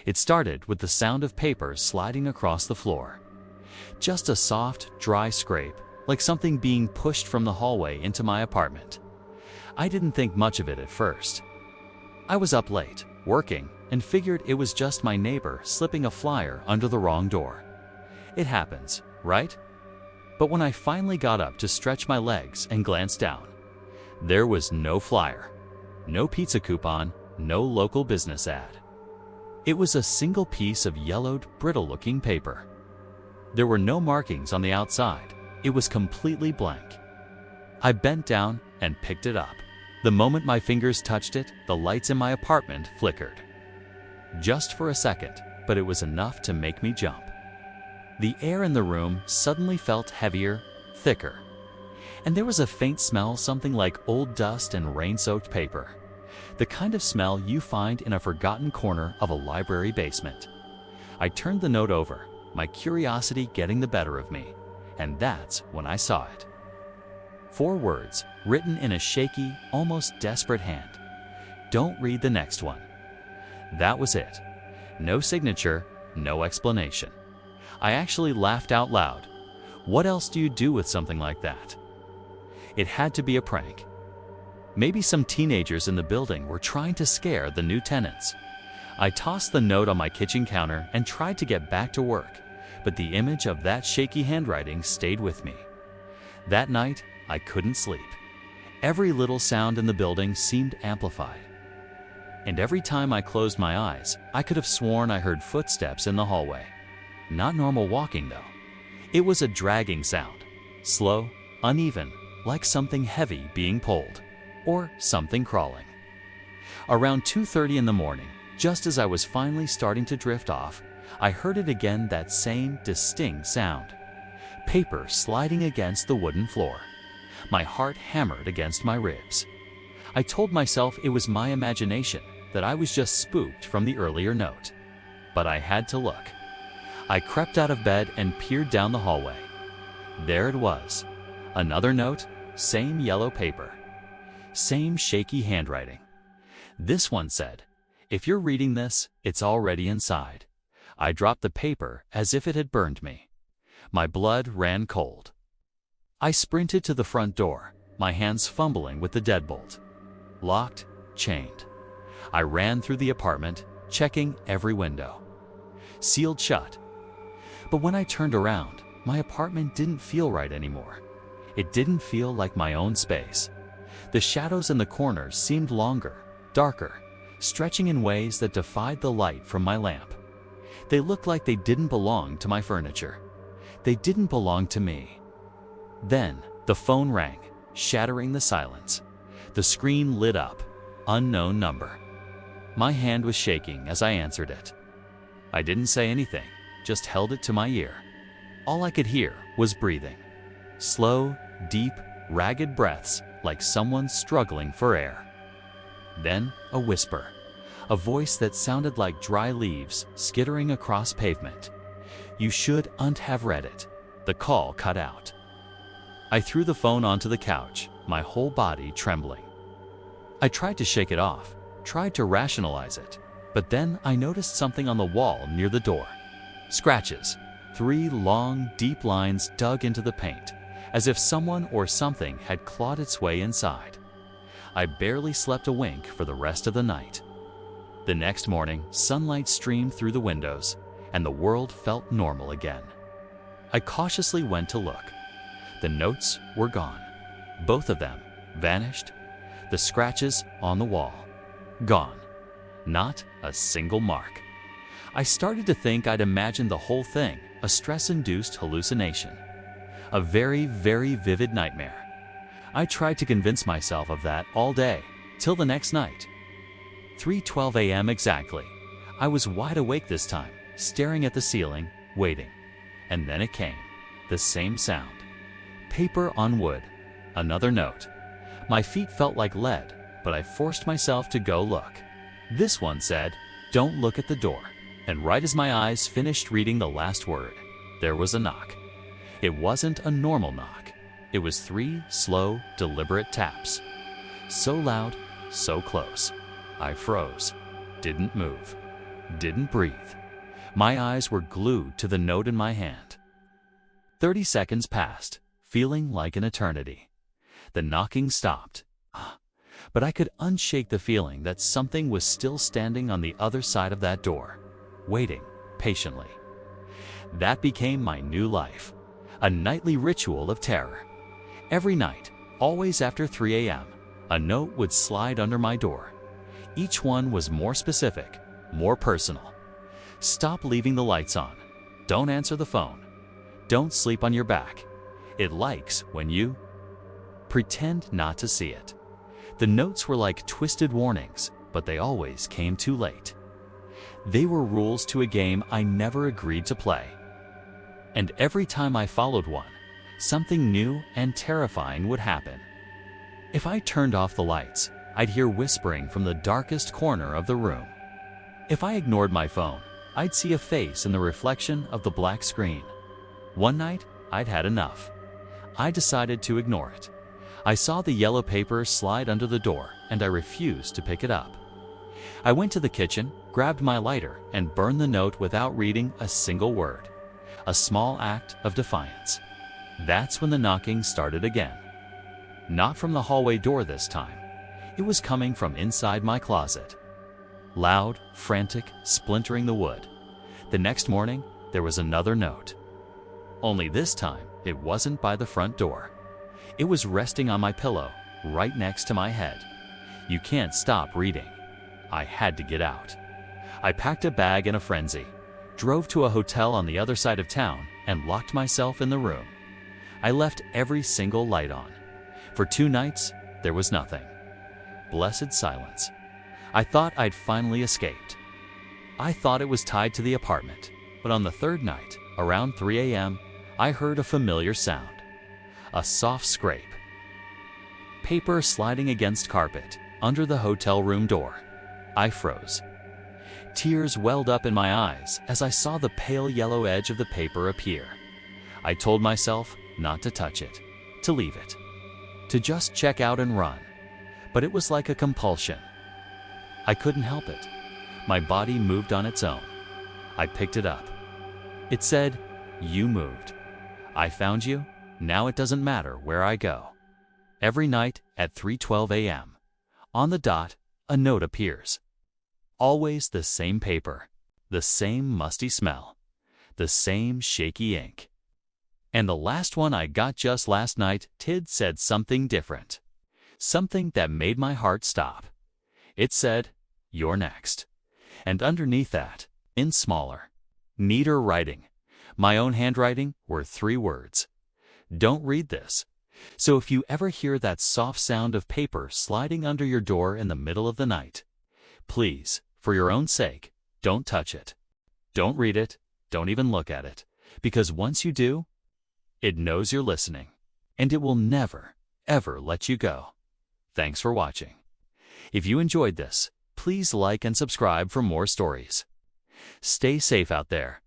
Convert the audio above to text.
It started with the sound of paper sliding across the floor. Just a soft, dry scrape, like something being pushed from the hallway into my apartment. I didn't think much of it at first. I was up late, working, and figured it was just my neighbor slipping a flyer under the wrong door. It happens, right? But when I finally got up to stretch my legs and glance down, there was no flyer, no pizza coupon, no local business ad. It was a single piece of yellowed, brittle-looking paper. There were no markings on the outside. It was completely blank. I bent down and picked it up. The moment my fingers touched it, the lights in my apartment flickered. Just for a second, but it was enough to make me jump. The air in the room suddenly felt heavier, thicker. And there was a faint smell, something like old dust and rain-soaked paper. The kind of smell you find in a forgotten corner of a library basement. I turned the note over, my curiosity getting the better of me, and that's when I saw it. 4 words, written in a shaky, almost desperate hand. Don't read the next one. That was it. No signature, no explanation. I actually laughed out loud. What else do you do with something like that? It had to be a prank. Maybe some teenagers in the building were trying to scare the new tenants. I tossed the note on my kitchen counter and tried to get back to work, but the image of that shaky handwriting stayed with me. That night, I couldn't sleep. Every little sound in the building seemed amplified. And every time I closed my eyes, I could have sworn I heard footsteps in the hallway. Not normal walking, though. It was a dragging sound, slow, uneven, like something heavy being pulled, or something crawling. Around 2:30 in the morning, just as I was finally starting to drift off, I heard it again, that same distinct sound. Paper sliding against the wooden floor. My heart hammered against my ribs. I told myself it was my imagination, that I was just spooked from the earlier note. But I had to look. I crept out of bed and peered down the hallway. There it was. Another note, same yellow paper. Same shaky handwriting. This one said, "If you're reading this, it's already inside." I dropped the paper as if it had burned me. My blood ran cold. I sprinted to the front door, my hands fumbling with the deadbolt. Locked, chained. I ran through the apartment, checking every window. Sealed shut. But when I turned around, my apartment didn't feel right anymore. It didn't feel like my own space. The shadows in the corners seemed longer, darker, stretching in ways that defied the light from my lamp. They looked like they didn't belong to my furniture. They didn't belong to me. Then, the phone rang, shattering the silence. The screen lit up. Unknown number. My hand was shaking as I answered it. I didn't say anything, just held it to my ear. All I could hear was breathing. Slow, deep, ragged breaths, like someone struggling for air. Then, a whisper. A voice that sounded like dry leaves skittering across pavement. "You shouldn't have read it." The call cut out. I threw the phone onto the couch, my whole body trembling. I tried to shake it off, tried to rationalize it, but then I noticed something on the wall near the door. Scratches. 3 long, deep lines dug into the paint, as if someone or something had clawed its way inside. I barely slept a wink for the rest of the night. The next morning, sunlight streamed through the windows, and the world felt normal again. I cautiously went to look. The notes were gone. Both of them vanished. The scratches on the wall, gone. Not a single mark. I started to think I'd imagined the whole thing, a stress-induced hallucination. A very, very vivid nightmare. I tried to convince myself of that all day, till the next night. 3:12 a.m. exactly. I was wide awake this time, staring at the ceiling, waiting. And then it came. The same sound. Paper on wood. Another note. My feet felt like lead, but I forced myself to go look. This one said, "Don't look at the door." And right as my eyes finished reading the last word, there was a knock. It wasn't a normal knock. It was 3 slow, deliberate taps. So loud, so close. I froze. Didn't move. Didn't breathe. My eyes were glued to the note in my hand. 30 seconds passed, feeling like an eternity. The knocking stopped, but I could unshake the feeling that something was still standing on the other side of that door, waiting patiently. That became my new life, a nightly ritual of terror. Every night, always after 3 a.m., a note would slide under my door. Each one was more specific, more personal. Stop leaving the lights on. Don't answer the phone. Don't sleep on your back. It likes when you pretend not to see it. The notes were like twisted warnings, but they always came too late. They were rules to a game I never agreed to play. And every time I followed one, something new and terrifying would happen. If I turned off the lights, I'd hear whispering from the darkest corner of the room. If I ignored my phone, I'd see a face in the reflection of the black screen. One night, I'd had enough. I decided to ignore it. I saw the yellow paper slide under the door, and I refused to pick it up. I went to the kitchen, grabbed my lighter, and burned the note without reading a single word. A small act of defiance. That's when the knocking started again. Not from the hallway door this time. It was coming from inside my closet. Loud, frantic, splintering the wood. The next morning, there was another note. Only this time, it wasn't by the front door. It was resting on my pillow, right next to my head. You can't stop reading. I had to get out. I packed a bag in a frenzy, drove to a hotel on the other side of town, and locked myself in the room. I left every single light on. For 2 nights, there was nothing. Blessed silence. I thought I'd finally escaped. I thought it was tied to the apartment, but on the 3rd night, around 3 a.m., I heard a familiar sound. A soft scrape. Paper sliding against carpet, under the hotel room door. I froze. Tears welled up in my eyes as I saw the pale yellow edge of the paper appear. I told myself not to touch it, to leave it, to just check out and run. But it was like a compulsion. I couldn't help it. My body moved on its own. I picked it up. It said, "You moved. I found you. Now it doesn't matter where I go." Every night at 3:12 a.m., on the dot, a note appears. Always the same paper, the same musty smell, the same shaky ink. And the last one I got just last night, Tid said something different. Something that made my heart stop. It said, "You're next." And underneath that, in smaller, neater writing, my own handwriting, were 3 words. Don't read this. So if you ever hear that soft sound of paper sliding under your door in the middle of the night, please, for your own sake, don't touch it. Don't read it. Don't even look at it. Because once you do, it knows you're listening, and it will never, ever let you go. Thanks for watching. If you enjoyed this, please like and subscribe for more stories. Stay safe out there,